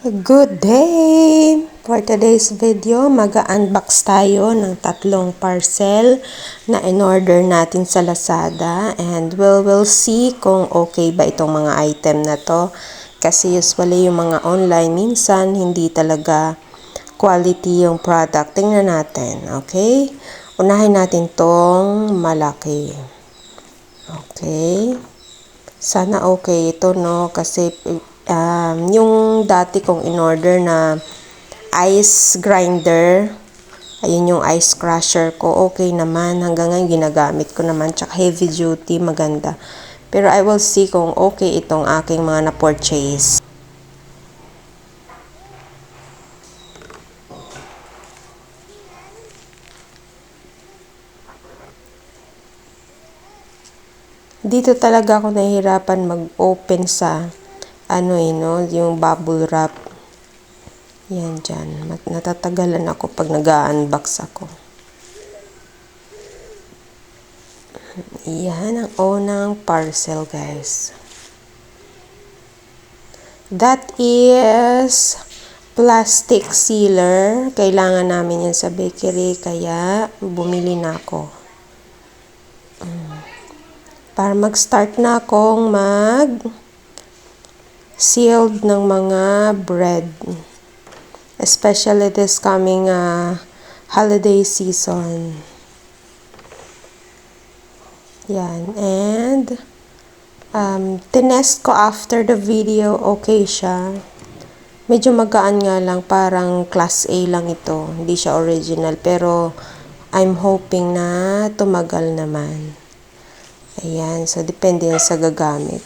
Good day! For today's video, mag-unbox tayo ng 3 parcel na in-order natin sa Lazada, and we'll see kung okay ba itong mga item na to, kasi usually yung mga online minsan hindi talaga quality yung product. Tingnan natin, okay? Unahin natin tong malaki. Okay? Sana okay ito, no? Kasi yung dati kong in-order na ice grinder, ayun yung ice crusher ko, okay naman. Hanggang ngayon ginagamit ko naman. Tsaka heavy duty, maganda. Pero I will see kung okay itong aking mga na-purchase. Dito talaga ako nahihirapan mag-open sa yung bubble wrap. Yan dyan. Natatagalan ako pag nag-unbox ako. Yan ang unang parcel, guys. That is plastic sealer. Kailangan namin yan sa bakery, kaya bumili na ako. Para mag-start na akong sealed ng mga bread, especially this coming holiday season. Yan, and tinest ko after the video, okay siya. Medyo magaan nga lang, parang class A lang ito, hindi siya original, pero I'm hoping na tumagal naman. Ayan, so depende yan sa gagamit.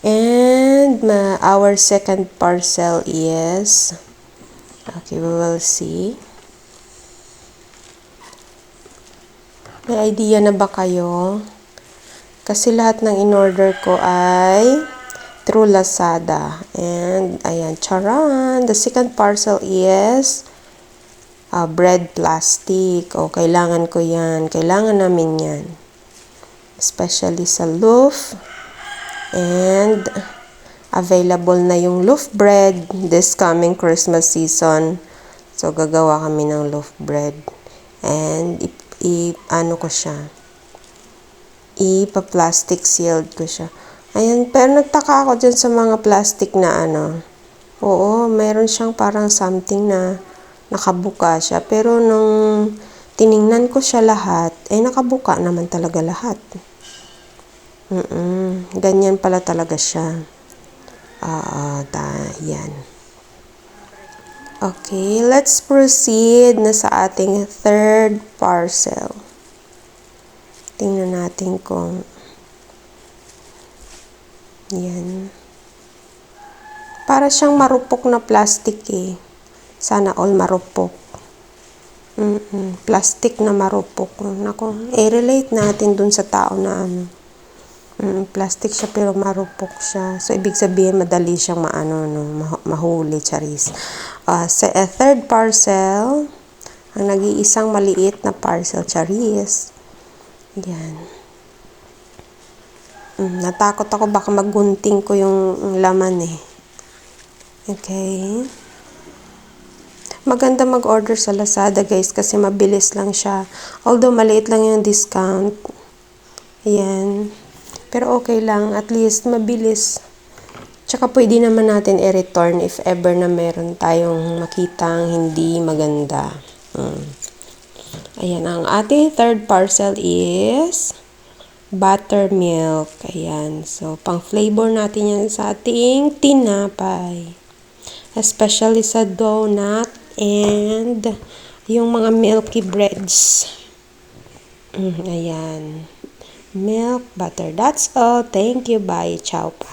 And our second parcel is, okay, we will see. May idea na ba kayo? Kasi lahat ng in-order ko ay through Lazada. And ayan, charan! The second parcel is bread plastic. O, kailangan ko yan. Kailangan namin yan. Especially sa loaf. And available na yung loaf bread this coming Christmas season. So, gagawa kami ng loaf bread. And ano ko siya, ipa-plastic sealed ko siya. Ayan, pero nagtaka ako dyan sa mga plastic na Oo, mayroon siyang parang something na nakabuka siya. Pero nung tiningnan ko siya lahat, nakabuka naman talaga lahat. Ganyan pala talaga siya. Yan. Okay, let's proceed na sa ating third parcel. Tingnan natin kung yan. Para siyang marupok na plastic eh. Sana all marupok. Plastic na marupok. Nako, i-relate natin dun sa tao na plastic siya pero marupok siya. So, ibig sabihin, madali siyang mahuli, charis. Sa third parcel, ang nag-iisang maliit na parcel, charis. Yan. Natakot ako, baka magunting ko yung laman eh. Okay. Maganda mag-order sa Lazada, guys, kasi mabilis lang siya. Although, maliit lang yung discount. Ayan. Pero okay lang, at least mabilis. Tsaka pwede naman natin i-return if ever na meron tayong makitang hindi maganda. Ayan, ang ating third parcel is buttermilk. Ayan, so pang flavor natin yan sa ating tinapay. Especially sa donut and yung mga milky breads. Ayan. Milk, butter. That's all. Thank you. Bye. Ciao pa.